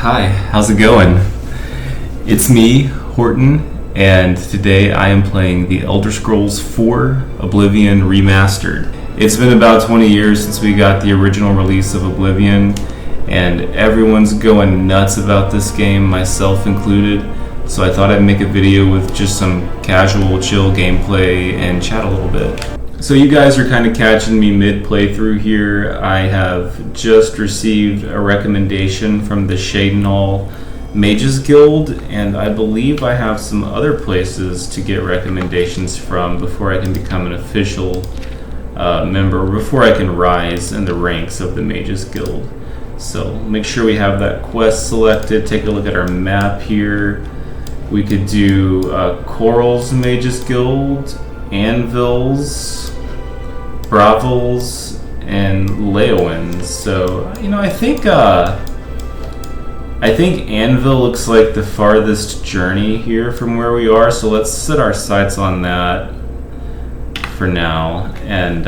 Hi, how's it going? It's me, Horton, and today I am playing the Elder Scrolls 4 Oblivion Remastered. It's been about 20 years since we got the original release of Oblivion, and everyone's going nuts about this game, myself included, so I thought I'd make a video with just some casual, chill gameplay and chat a little bit. So you guys are kind of catching me mid-playthrough here. I have just received a recommendation from the Cheydinhal Mages Guild, and I believe I have some other places to get recommendations from before I can become an official member, or before I can rise in the ranks of the Mages Guild. So make sure we have that quest selected. Take a look at our map here. We could do Coral's Mages Guild, Anvil's, Bravel's, and Leowin's. So, I think Anvil looks like the farthest journey here from where we are, so let's set our sights on that for now, and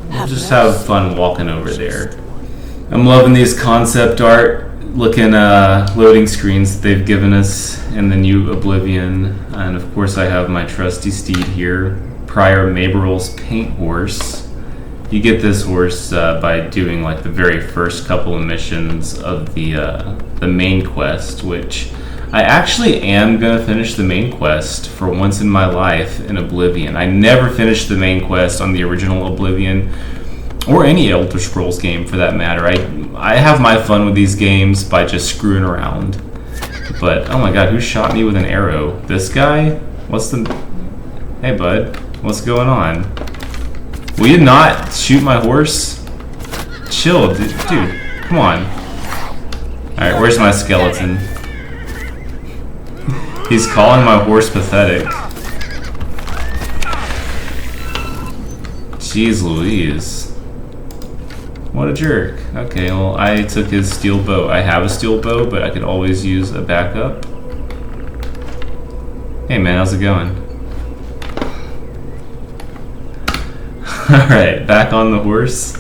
we'll just have fun walking over there. I'm loving these concept art looking loading screens that they've given us in the new Oblivion, and of course I have my trusty steed here, Prior Maberyl's Paint Horse. You get this horse by doing like the very first couple of missions of the main quest, which I actually am gonna finish the main quest for once in my life in Oblivion. I never finished the main quest on the original Oblivion, or any Elder Scrolls game for that matter. I have my fun with these games by just screwing around. But oh my god, who shot me with an arrow? This guy? Hey bud, what's going on? Will you not shoot my horse? Chill, dude, come on. Alright, where's my skeleton? He's calling my horse pathetic. Jeez Louise. What a jerk. Okay, well, I took his steel bow. I have a steel bow, but I could always use a backup. Hey man, how's it going? Alright, back on the horse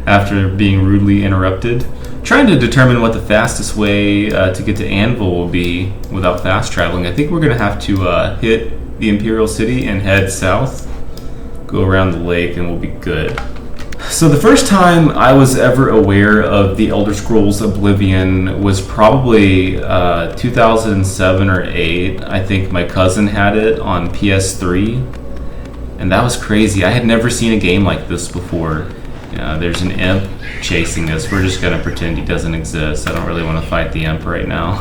after being rudely interrupted. Trying to determine what the fastest way to get to Anvil will be without fast traveling. I think we're going to have to hit the Imperial City and head south. Go around the lake and we'll be good. So the first time I was ever aware of the Elder Scrolls Oblivion was probably 2007 or 8. I think my cousin had it on PS3. And that was crazy. I had never seen a game like this before. There's an imp chasing us. We're just going to pretend he doesn't exist. I don't really want to fight the imp right now.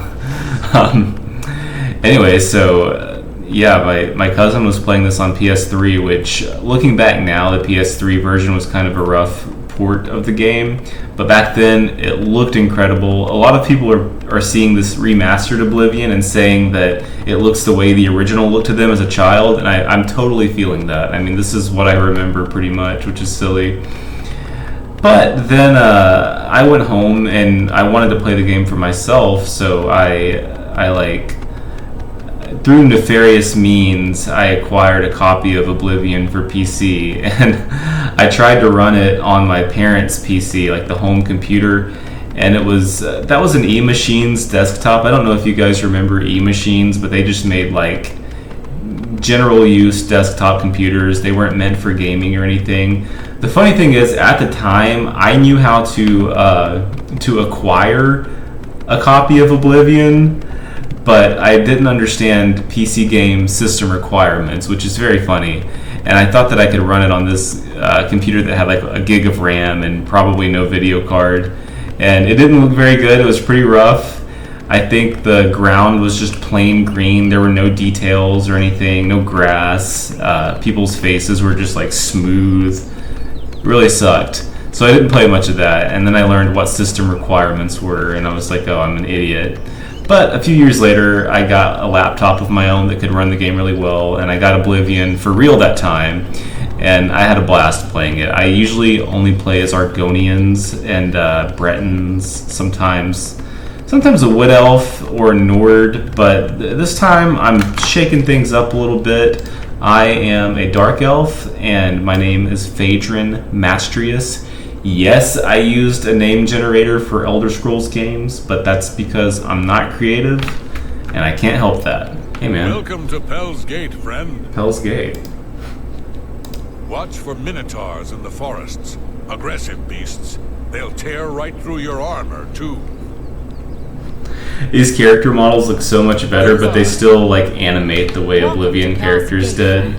Anyway, so yeah, my cousin was playing this on PS3, which looking back now, the PS3 version was kind of a rough port of the game. But back then, it looked incredible. A lot of people are seeing this remastered Oblivion and saying that it looks the way the original looked to them as a child, and I'm totally feeling that. I mean, this is what I remember pretty much, which is silly. But then I went home and I wanted to play the game for myself, so I through nefarious means, I acquired a copy of Oblivion for PC, and I tried to run it on my parents' PC, like the home computer, and it was that was an E-Machines desktop. I don't know if you guys remember E-Machines, but they just made like general use desktop computers. They weren't meant for gaming or anything. The funny thing is, at the time, I knew how to acquire a copy of Oblivion, but I didn't understand PC game system requirements, which is very funny. And I thought that I could run it on this computer that had like a gig of RAM and probably no video card. And it didn't look very good. It was pretty rough. I think the ground was just plain green. There were no details or anything, no grass. People's faces were just like smooth. It really sucked. So I didn't play much of that. And then I learned what system requirements were, and I was like, oh, I'm an idiot. But a few years later, I got a laptop of my own that could run the game really well, and I got Oblivion for real that time, and I had a blast playing it. I usually only play as Argonians and Bretons, sometimes a Wood Elf or Nord, but this time I'm shaking things up a little bit. I am a Dark Elf, and my name is Phaedron Mastrius. Yes, I used a name generator for Elder Scrolls games, but that's because I'm not creative, and I can't help that. Hey, man. Welcome to Pell's Gate, friend. Pell's Gate. Watch for minotaurs in the forests. Aggressive beasts. They'll tear right through your armor, too. These character models look so much better, but they still, like, animate the way Oblivion characters did.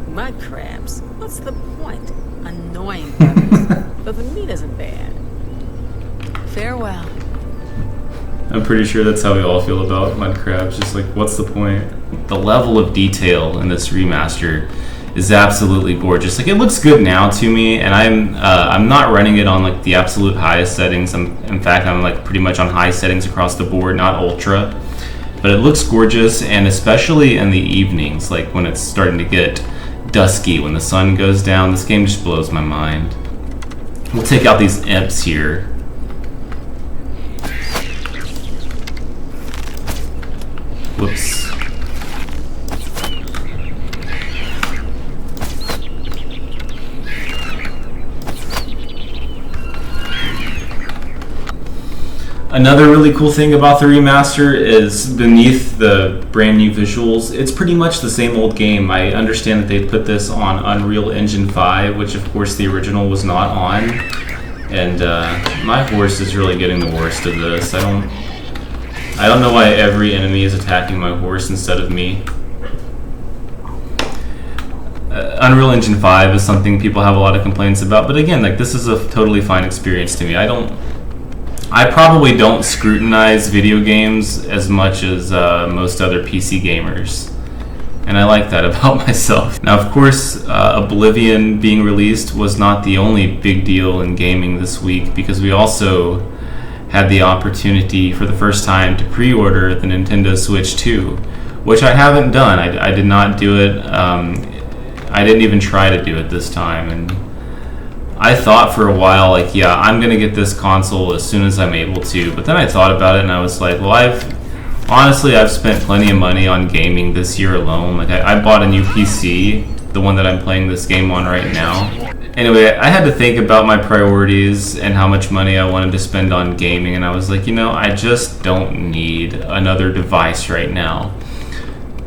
Mud crabs. What's the point? Annoying buggers. But the meat isn't bad. Farewell. I'm pretty sure that's how we all feel about mud crabs. Just like, what's the point? The level of detail in this remaster is absolutely gorgeous. Like, it looks good now to me, and I'm not running it on like the absolute highest settings. In fact, I'm like pretty much on high settings across the board, not ultra. But it looks gorgeous, and especially in the evenings, like when it's starting to get dusky, when the sun goes down, this game just blows my mind. We'll take out these imps here. Whoops. Another really cool thing about the remaster is beneath the brand new visuals, it's pretty much the same old game. I understand that they put this on Unreal Engine 5, which of course the original was not on. And my horse is really getting the worst of this. I don't know why every enemy is attacking my horse instead of me. Unreal Engine 5 is something people have a lot of complaints about, but again, like, this is a totally fine experience to me. I probably don't scrutinize video games as much as most other PC gamers, and I like that about myself. Now, of course, Oblivion being released was not the only big deal in gaming this week, because we also had the opportunity for the first time to pre-order the Nintendo Switch 2, which I haven't done. I did not do it. I didn't even try to do it this time, and I thought for a while, like, yeah, I'm gonna get this console as soon as I'm able to, but then I thought about it and I was like, well, I've spent plenty of money on gaming this year alone. Like, I bought a new PC, the one that I'm playing this game on right now. Anyway, I had to think about my priorities and how much money I wanted to spend on gaming, and I was like, you know, I just don't need another device right now.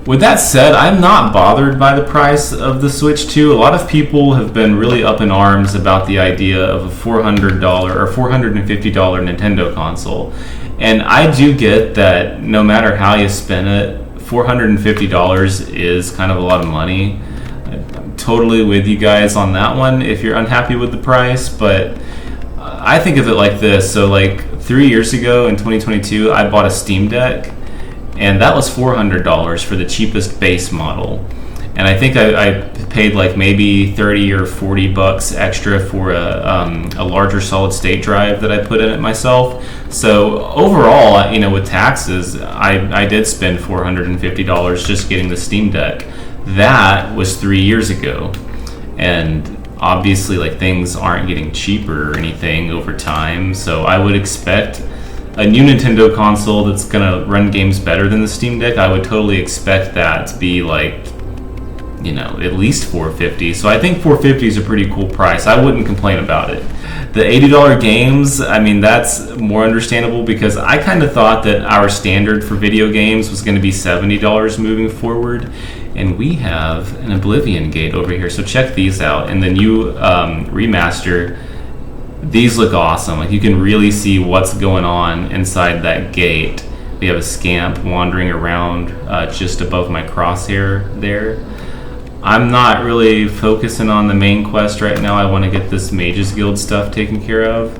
With that said, I'm not bothered by the price of the Switch 2. A lot of people have been really up in arms about the idea of a $400 or $450 Nintendo console. And I do get that no matter how you spend it, $450 is kind of a lot of money. I'm totally with you guys on that one if you're unhappy with the price, but I think of it like this. So like 3 years ago in 2022, I bought a Steam Deck, and that was $400 for the cheapest base model. And I think I paid like maybe 30 or 40 bucks extra for a larger solid state drive that I put in it myself. So overall, you know, with taxes, I did spend $450 just getting the Steam Deck. That was 3 years ago. And obviously, like, things aren't getting cheaper or anything over time. So I would expect a new Nintendo console that's gonna run games better than the Steam Deck. I would totally expect that to be like, you know, at least $450. So I think $450 is a pretty cool price. I wouldn't complain about it. The $80 games, I mean, that's more understandable because I kind of thought that our standard for video games was going to be $70 moving forward. And we have an Oblivion gate over here. So check these out. In the new remaster, these look awesome. Like, you can really see what's going on inside that gate. We have a scamp wandering around just above my crosshair there. I'm not really focusing on the main quest right now. I want to get this Mages Guild stuff taken care of,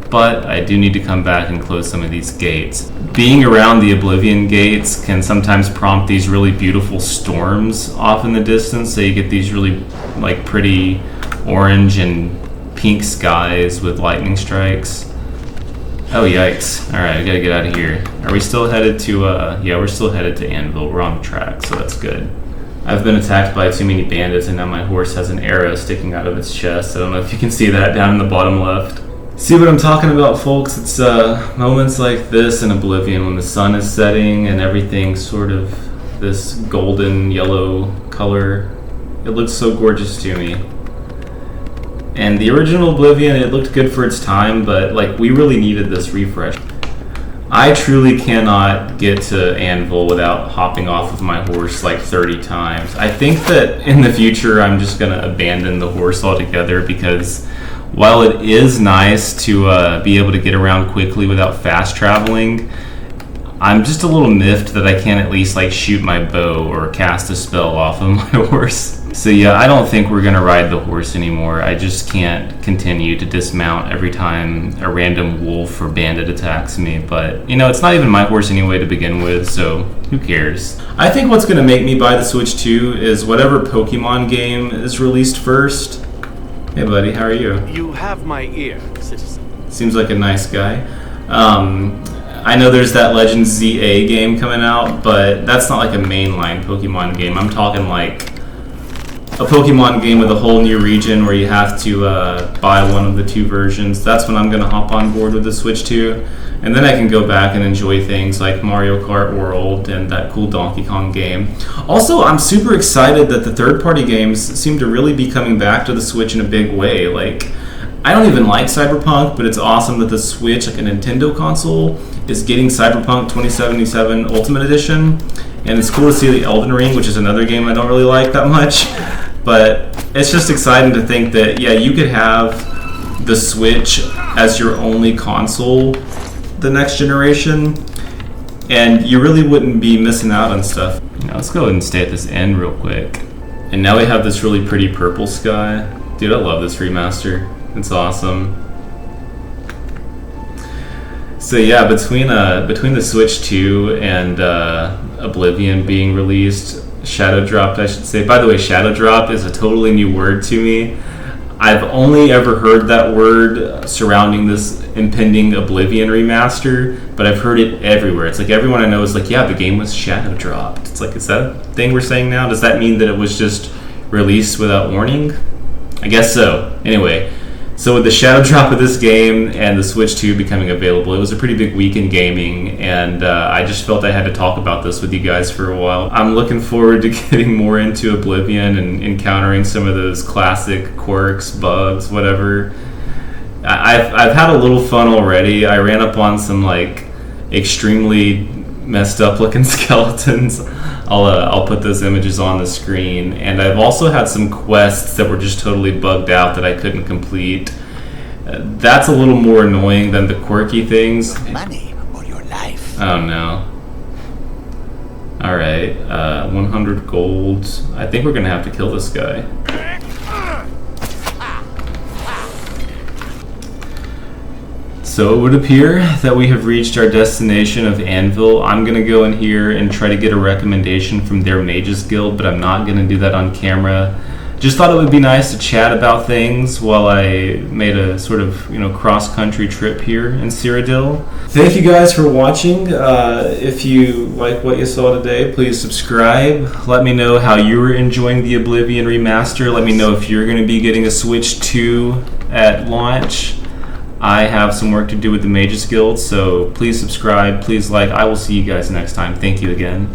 but I do need to come back and close some of these gates. Being around the Oblivion gates can sometimes prompt these really beautiful storms off in the distance, so you get these really like pretty orange and pink skies with lightning strikes. Oh, yikes. Alright, I gotta get out of here. Are we still headed to, yeah, we're still headed to Anvil. We're on the track, so that's good. I've been attacked by too many bandits, and now my horse has an arrow sticking out of its chest. I don't know if you can see that down in the bottom left. See what I'm talking about, folks? It's moments like this in Oblivion when the sun is setting and everything's sort of this golden yellow color. It looks so gorgeous to me. And the original Oblivion, it looked good for its time, but like we really needed this refresh. I truly cannot get to Anvil without hopping off of my horse like 30 times. I think that in the future I'm just going to abandon the horse altogether, because while it is nice to be able to get around quickly without fast traveling, I'm just a little miffed that I can't at least like shoot my bow or cast a spell off of my horse. So yeah, I don't think we're gonna ride the horse anymore. I just can't continue to dismount every time a random wolf or bandit attacks me. But you know, it's not even my horse anyway to begin with, so who cares? I think what's gonna make me buy the Switch 2 is whatever Pokemon game is released first. Hey buddy, how are you? You have my ear, citizen. Seems like a nice guy. I know there's that Legends ZA game coming out, but that's not like a mainline Pokemon game. I'm talking like a Pokemon game with a whole new region where you have to buy one of the two versions. That's when I'm going to hop on board with the Switch 2. And then I can go back and enjoy things like Mario Kart World and that cool Donkey Kong game. Also, I'm super excited that the third-party games seem to really be coming back to the Switch in a big way. Like, I don't even like Cyberpunk, but it's awesome that the Switch, like a Nintendo console, is getting Cyberpunk 2077 Ultimate Edition. And it's cool to see the Elden Ring, which is another game I don't really like that much. But it's just exciting to think that, yeah, you could have the Switch as your only console the next generation, and you really wouldn't be missing out on stuff. Now, let's go ahead and stay at this end real quick. And now we have this really pretty purple sky. Dude, I love this remaster. It's awesome. So yeah, between the Switch 2 and Oblivion being released, Shadow Dropped, I should say. By the way, Shadow Drop is a totally new word to me. I've only ever heard that word surrounding this impending Oblivion remaster, but I've heard it everywhere. It's like everyone I know is like, yeah, the game was Shadow Dropped. It's like, is that a thing we're saying now? Does that mean that it was just released without warning? I guess so. Anyway, so with the shadow drop of this game and the Switch 2 becoming available, it was a pretty big week in gaming, and I just felt I had to talk about this with you guys for a while. I'm looking forward to getting more into Oblivion and encountering some of those classic quirks, bugs, whatever. I've had a little fun already. I ran up on some like extremely messed up looking skeletons. I'll put those images on the screen, and I've also had some quests that were just totally bugged out that I couldn't complete. That's a little more annoying than the quirky things. Money or your life. Oh no. Alright, 100 gold. I think we're gonna have to kill this guy. So it would appear that we have reached our destination of Anvil. I'm going to go in here and try to get a recommendation from their Mages Guild, but I'm not going to do that on camera. Just thought it would be nice to chat about things while I made a sort of, cross-country trip here in Cyrodiil. Thank you guys for watching. If you like what you saw today, please subscribe. Let me know how you were enjoying the Oblivion Remaster. Let me know if you're going to be getting a Switch 2 at launch. I have some work to do with the Mages Guild, so please subscribe, please like. I will see you guys next time. Thank you again.